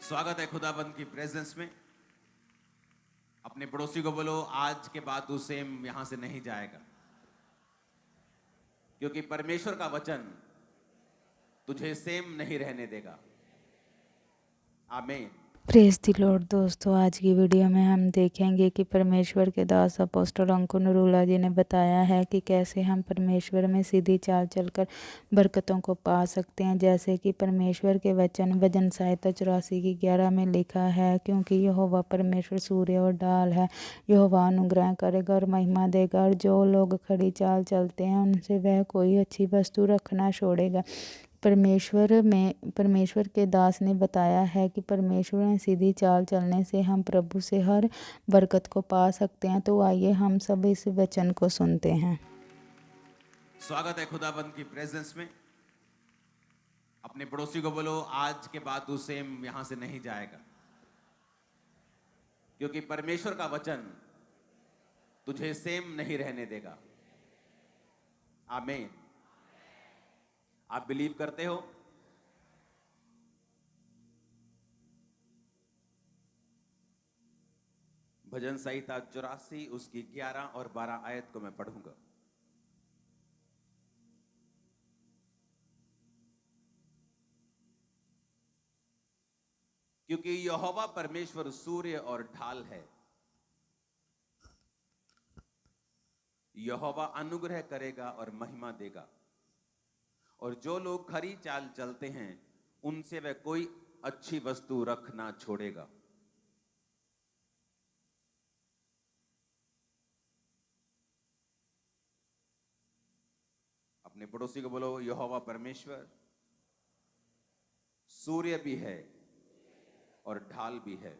स्वागत है खुदाबंद की प्रेजेंस में। अपने पड़ोसी को बोलो, आज के बाद तू सेम यहां से नहीं जाएगा, क्योंकि परमेश्वर का वचन तुझे सेम नहीं रहने देगा। आमीन। Praise the Lord. दोस्तों, आज की वीडियो में हम देखेंगे कि परमेश्वर के दास अपोस्टल अंकुर नरूला जी ने बताया है कि कैसे हम परमेश्वर में सीधी चाल चलकर बरकतों को पा सकते हैं। जैसे कि परमेश्वर के वचन भजन संहिता 84 की 11 में लिखा है, क्योंकि यहोवा परमेश्वर सूर्य और ढाल है, यहोवा अनुग्रह करेगा और महिमा देगा, और जो लोग खड़ी चाल चलते हैं उनसे वह कोई अच्छी वस्तु रखना छोड़ेगा। परमेश्वर के दास ने बताया है कि परमेश्वर में सीधी चाल चलने से हम प्रभु से हर बरकत को पा सकते हैं। तो आइए हम सब इस वचन को सुनते हैं। स्वागत है खुदाबंद की प्रेजेंस में। अपने पड़ोसी को बोलो, आज के बाद तू सेम यहां से नहीं जाएगा, क्योंकि परमेश्वर का वचन तुझे सेम नहीं रहने देगा। आमीन। आप बिलीव करते हो? भजन संहिता 84 उसकी 11 और 12 आयत को मैं पढ़ूंगा। क्योंकि यहोवा परमेश्वर सूर्य और ढाल है, यहोवा अनुग्रह करेगा और महिमा देगा, और जो लोग खरी चाल चलते हैं उनसे वह कोई अच्छी वस्तु रख ना छोड़ेगा। अपने पड़ोसी को बोलो, यहोवा परमेश्वर सूर्य भी है और ढाल भी है।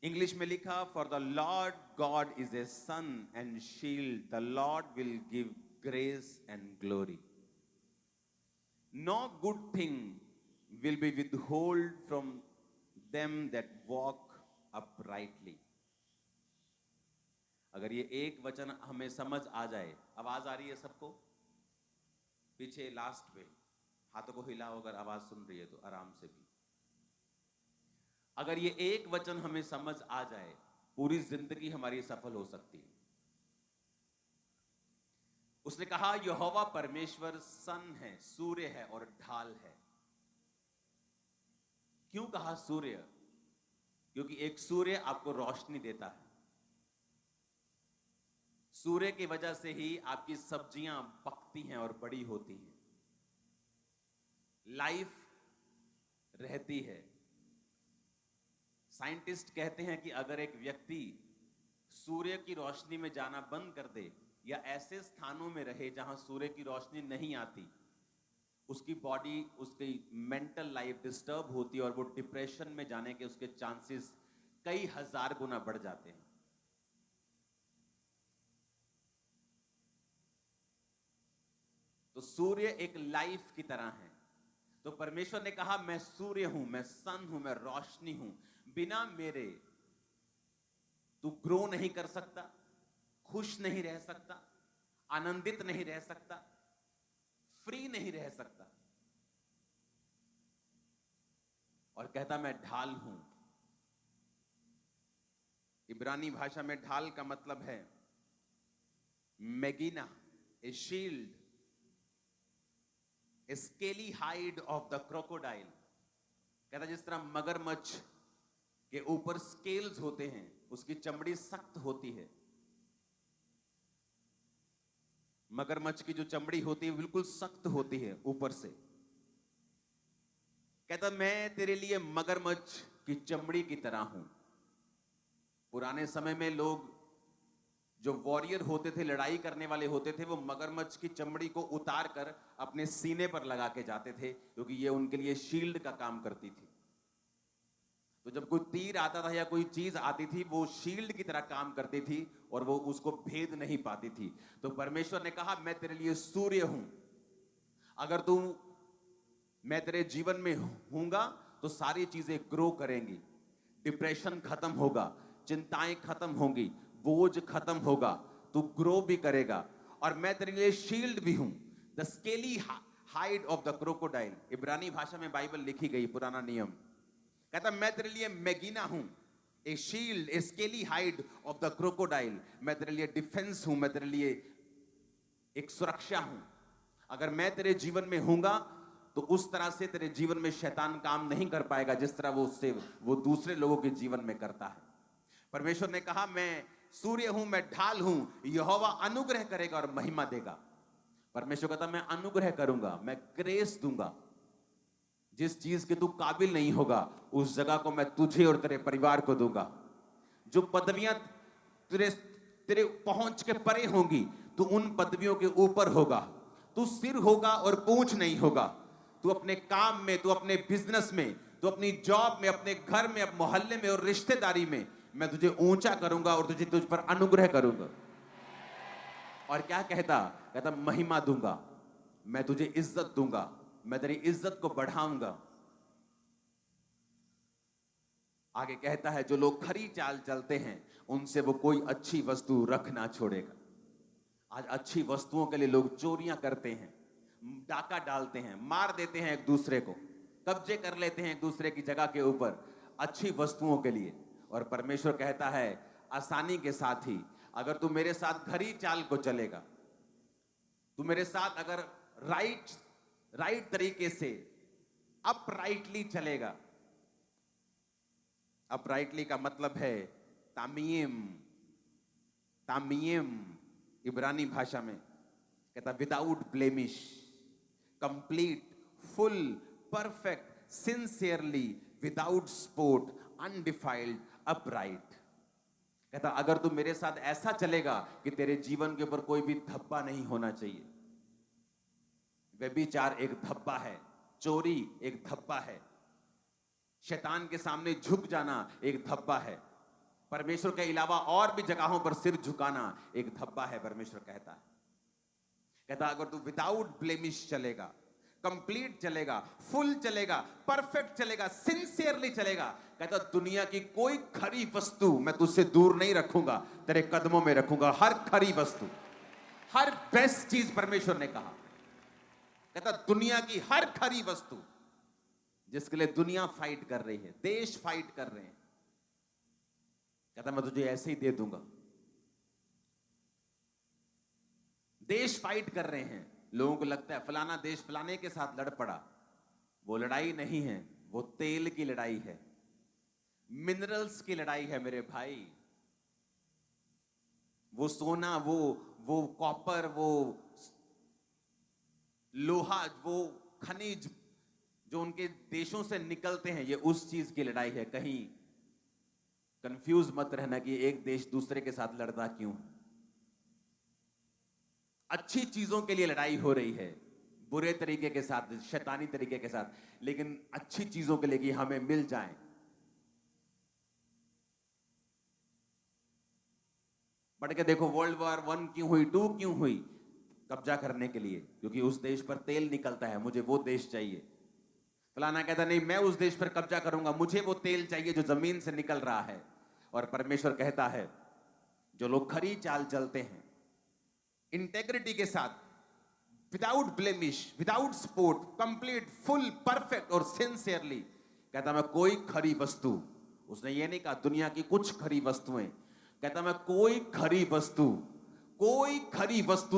इंग्लिश में लिखा, for the Lord God is a sun and shield, the Lord will give grace and glory, no good thing will be withhold from them that walk uprightly. अगर ये एक वचन हमें समझ आ जाए, आवाज आ रही है सबको? पीछे लास्ट में हाथों को हिलाओ अगर आवाज सुन रही है तो, आराम से भी। अगर ये एक वचन हमें समझ आ जाए, पूरी जिंदगी हमारी सफल हो सकती है। उसने कहा यहोवा परमेश्वर सन है, सूर्य है और ढाल है। क्यों कहा सूर्य? क्योंकि एक सूर्य आपको रोशनी देता है। सूर्य की वजह से ही आपकी सब्जियां पकती हैं और बड़ी होती हैं, लाइफ रहती है। साइंटिस्ट कहते हैं कि अगर एक व्यक्ति सूर्य की रोशनी में जाना बंद कर दे या ऐसे स्थानों में रहे जहां सूर्य की रोशनी नहीं आती, उसकी बॉडी, उसकी मेंटल लाइफ डिस्टर्ब होती है और वो डिप्रेशन में जाने के उसके चांसेस कई हजार गुना बढ़ जाते हैं। तो सूर्य एक लाइफ की तरह है। तो परमेश्वर ने कहा मैं सूर्य हूं, मैं सन हूं, मैं रोशनी हूं, बिना मेरे तू ग्रो नहीं कर सकता, खुश नहीं रह सकता, आनंदित नहीं रह सकता, फ्री नहीं रह सकता। और कहता मैं ढाल हूं। इब्रानी भाषा में ढाल का मतलब है मेगिना, a shield, a scaly hide of the crocodile. कहता जिस तरह मगरमच्छ के ऊपर स्केल्स होते हैं, उसकी चमड़ी सख्त होती है। मगरमच्छ की जो चमड़ी होती है बिल्कुल सख्त होती है ऊपर से। कहता मैं तेरे लिए मगरमच्छ की चमड़ी की तरह हूं। पुराने समय में लोग जो वॉरियर होते थे, लड़ाई करने वाले होते थे, वो मगरमच्छ की चमड़ी को उतार कर अपने सीने पर लगा के जाते थे, क्योंकि ये उनके लिए शील्ड का काम करती थी। तो जब कोई तीर आता था या कोई चीज आती थी, वो शील्ड की तरह काम करती थी और वो उसको भेद नहीं पाती थी। तो परमेश्वर ने कहा मैं तेरे लिए सूर्य हूं। अगर तू, मैं तेरे जीवन में हूंगा तो सारी चीजें ग्रो करेंगी, डिप्रेशन खत्म होगा, चिंताएं खत्म होंगी, बोझ खत्म होगा, तू ग्रो भी करेगा। और मैं तेरे लिए शील्ड भी हूं, the scaly hide of the crocodile. इब्रानी भाषा में बाइबल लिखी गई, पुराना नियम। कहता मैं तेरे लिए मैगीना हूं, a shield, a scaly hide of the crocodile. मैं तेरे लिए डिफेंस हूं, मैं तेरे लिए एक सुरक्षा हूं। अगर मैं तेरे जीवन में हूंगा तो उस तरह से तेरे जीवन में शैतान काम नहीं कर पाएगा जिस तरह वो दूसरे लोगों के जीवन में करता है। परमेश्वर ने कहा मैं सूर्य हूं, मैं ढाल हूं, यहोवा अनुग्रह करेगा और महिमा देगा। परमेश्वर कहता मैं अनुग्रह करूंगा, मैं ग्रेस दूंगा। जिस चीज के तू काबिल नहीं होगा उस जगह को मैं तुझे और तेरे परिवार को दूंगा। जो पदवियां तेरे पहुंच के परे होंगी तू उन पदवियों के ऊपर होगा। तू सिर होगा और पूंछ नहीं होगा। तू अपने काम में, तू अपने बिजनेस में, तू अपनी जॉब में, अपने घर में, अपने मोहल्ले में और रिश्तेदारी में मैं तुझे ऊंचा करूंगा और तुझ पर अनुग्रह करूंगा। और क्या कहता महिमा दूंगा, मैं तुझे इज्जत दूंगा, मैं तेरी इज्जत को बढ़ाऊंगा। आगे कहता है जो लोग खरी चाल चलते हैं उनसे वो कोई अच्छी वस्तु रख ना छोड़ेगा। आज अच्छी वस्तुओं के लिए लोग चोरियां करते हैं, डाका डालते हैं, मार देते हैं एक दूसरे को, कब्जे कर लेते हैं एक दूसरे की जगह के ऊपर अच्छी वस्तुओं के लिए। और परमेश्वर कहता है आसानी के साथ ही अगर तू मेरे साथ खरी चाल को चलेगा, तू मेरे साथ अगर राइट तरीके से अपराइटली चलेगा। अपराइटली का मतलब है तामीम। तामीम इब्रानी भाषा में कहता without blemish, complete, full, perfect, sincerely, without spot, undefiled, upright. कहता अगर तू मेरे साथ ऐसा चलेगा कि तेरे जीवन के ऊपर कोई भी धब्बा नहीं होना चाहिए। व्यभिचार एक धब्बा है, चोरी एक धब्बा है, शैतान के सामने झुक जाना एक धब्बा है, परमेश्वर के अलावा और भी जगहों पर सिर झुकाना एक धब्बा है। परमेश्वर कहता अगर तू विदाउट ब्लेमिश चलेगा, कंप्लीट चलेगा, फुल चलेगा, परफेक्ट चलेगा, सिंसियरली चलेगा, कहता दुनिया की कोई खरी वस्तु मैं तुझसे दूर नहीं रखूंगा, तेरे कदमों में रखूंगा। हर खरी वस्तु, हर बेस्ट चीज परमेश्वर ने कहा। कहता दुनिया की हर खरी वस्तु जिसके लिए दुनिया फाइट कर रही है, देश फाइट कर रहे हैं, कहता मैं तुझे ऐसे ही दे दूंगा। देश फाइट कर रहे हैं, लोगों को लगता है फलाना देश फलाने के साथ लड़ पड़ा। वो लड़ाई नहीं है, वो तेल की लड़ाई है, मिनरल्स की लड़ाई है मेरे भाई। वो सोना, वो कॉपर, वो लोहा, वो खनिज जो उनके देशों से निकलते हैं, ये उस चीज की लड़ाई है। कहीं कंफ्यूज मत रहना कि एक देश दूसरे के साथ लड़ता क्यों। अच्छी चीजों के लिए लड़ाई हो रही है, बुरे तरीके के साथ, शैतानी तरीके के साथ, लेकिन अच्छी चीजों के लिए कि हमें मिल जाए। पढ़ के देखो वर्ल्ड वॉर 1 क्यों हुई, 2 क्यों हुई? कब्जा करने के लिए, क्योंकि उस देश पर तेल निकलता है, मुझे वो देश चाहिए। फलाना कहता नहीं मैं उस देश पर कब्जा करूंगा, मुझे वो तेल चाहिए जो जमीन से निकल रहा है। और परमेश्वर कहता है जो लोग खरी चाल चलते हैं, इंटेग्रिटी के साथ, without blemish, without spot, complete, full, perfect और सिंसियरली, कहता मैं कोई खरी वस्तु, उसने ये नहीं कहा दुनिया की कुछ खरी वस्तुएं, कहता मैं कोई खरी वस्तु,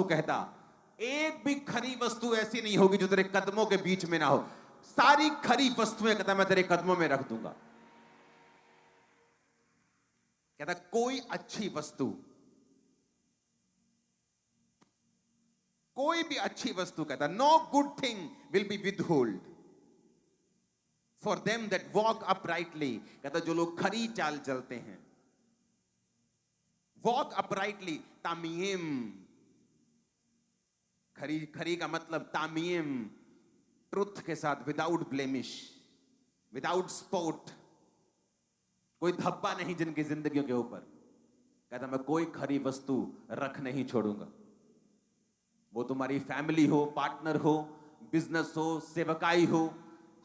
कहता एक भी खरी वस्तु ऐसी नहीं होगी जो तेरे कदमों के बीच में ना हो। सारी खरी वस्तुएं कहता मैं तेरे कदमों में रख दूंगा। कहता कोई अच्छी वस्तु, कोई भी अच्छी वस्तु, कहता no good thing will be withhold for them that walk uprightly. कहता जो लोग खरी चाल चलते हैं, वॉक अपराइटली, तामीम, खरी का मतलब तामीम, ट्रुथ के साथ, विदाउट ब्लेमिश, विदाउट स्पॉट, कोई धब्बा नहीं जिनकी जिंदगियों के ऊपर। कहता मैं कोई खरी वस्तु रख नहीं छोड़ूंगा। वो तुम्हारी फैमिली हो, पार्टनर हो, बिजनेस हो, सेवकाई हो,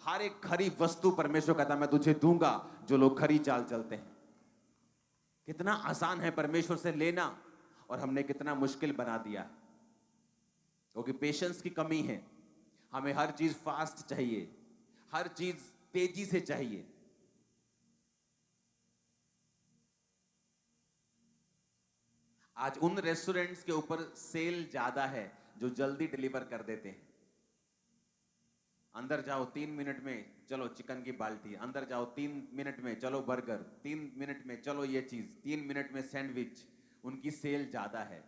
हर एक खरी वस्तु परमेश्वर कहता मैं तुझे दूंगा जो लोग खरी चाल चलते हैं। कितना आसान है परमेश्वर से लेना और हमने कितना मुश्किल बना दिया है, क्योंकि पेशेंस की कमी है। हमें हर चीज फास्ट चाहिए, हर चीज तेजी से चाहिए। आज उन रेस्टोरेंट्स के ऊपर सेल ज्यादा है जो जल्दी डिलीवर कर देते हैं। अंदर जाओ 3 मिनट में चलो चिकन की बाल्टी, अंदर जाओ 3 मिनट में चलो बर्गर, 3 मिनट में चलो ये चीज, 3 मिनट में सैंडविच। उनकी सेल ज्यादा है।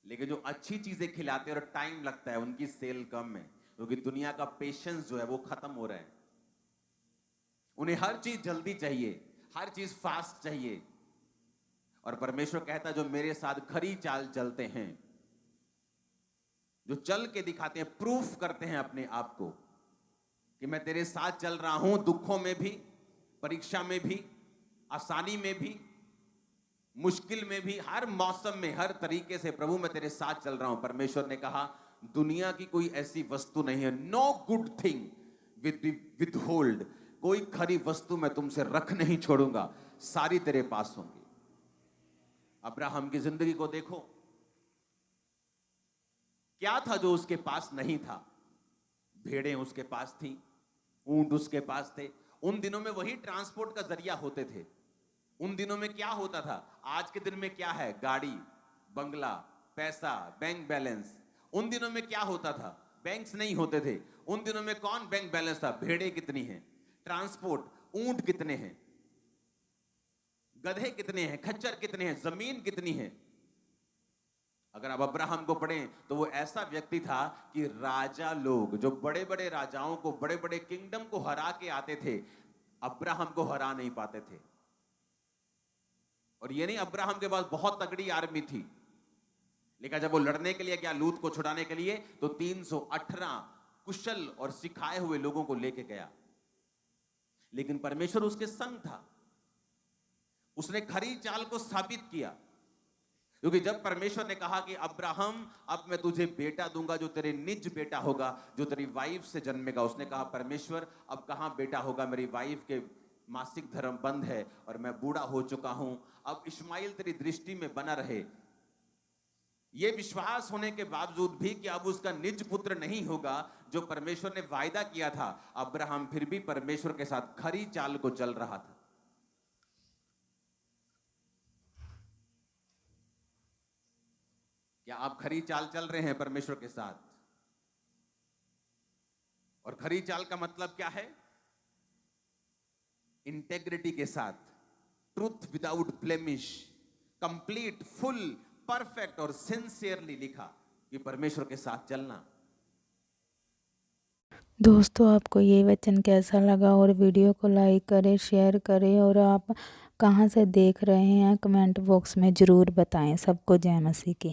लेकिन जो अच्छी चीजें खिलाते हैं और टाइम लगता है उनकी सेल कम है, क्योंकि दुनिया का पेशेंस जो है वो खत्म हो रहा है। उन्हें हर चीज जल्दी चाहिए, हर चीज फास्ट चाहिए। और परमेश्वर कहता है जो मेरे साथ खरी चाल चलते हैं, जो चल के दिखाते हैं, प्रूफ करते हैं अपने आप को कि मैं तेरे साथ चल रहा हूं, दुखों में भी, परीक्षा में भी, आसानी में भी, मुश्किल में भी, हर मौसम में, हर तरीके से प्रभु मैं तेरे साथ चल रहा हूं। परमेश्वर ने कहा दुनिया की कोई ऐसी वस्तु नहीं है, no good thing withhold, कोई खरी वस्तु मैं तुमसे रख नहीं छोड़ूंगा, सारी तेरे पास होंगी। अब्राहम की जिंदगी को देखो, क्या था जो उसके पास नहीं था? भेड़ें उसके पास थी, ऊंट उसके पास थे। उन दिनों में वही ट्रांसपोर्ट का जरिया होते थे। उन दिनों में क्या होता था? आज के दिन में क्या है? गाड़ी, बंगला, पैसा, बैंक बैलेंस। उन दिनों में क्या होता था? बैंक्स नहीं होते थे। उन दिनों में कौन बैंक बैलेंस था? भेड़ें कितनी हैं, ट्रांसपोर्ट, ऊंट कितने हैं, गधे कितने हैं, खच्चर कितने हैं, जमीन कितनी है। अगर आप अब्राहम को पढ़ें तो वो ऐसा व्यक्ति था कि राजा लोग, जो बड़े बड़े राजाओं को, बड़े बड़े किंगडम को हरा के आते थे, अब्राहम को हरा नहीं पाते थे। और ये नहीं अब्राहम के पास बहुत तगड़ी आर्मी थी, लेकिन जब वो लड़ने के लिए गया, लूत को छुड़ाने के लिए, तो 318 कुशल और सिखाए हुए लोगों को लेके गया। लेकिन परमेश्वर उसके संग था। उसने खरी चाल को साबित किया, क्योंकि जब परमेश्वर ने कहा कि अब्राहम अब मैं तुझे बेटा दूंगा जो तेरे निज बेटा होगा, जो तेरी वाइफ से जन्मेगा। उसने कहा परमेश्वर अब कहां बेटा होगा, मेरी वाइफ के मासिक धर्म बंद है और मैं बूढ़ा हो चुका हूं, अब इश्माइल तेरी दृष्टि में बना रहे। यह विश्वास होने के बावजूद भी कि अब उसका निज पुत्र नहीं होगा जो परमेश्वर ने वायदा किया था, अब्राहम फिर भी परमेश्वर के साथ खरी चाल को चल रहा था। क्या आप खरी चाल चल रहे हैं परमेश्वर के साथ? और खरी चाल का मतलब क्या है? इंटेग्रिटी के साथ, truth without blemish, complete, full, perfect और सिंसियरली लिखा कि परमेश्वर के साथ चलना। दोस्तों आपको ये वचन कैसा लगा? और वीडियो को लाइक करें, शेयर करें, और आप कहाँ से देख रहे हैं कमेंट बॉक्स में ज़रूर बताएं। सबको जय मसीह की।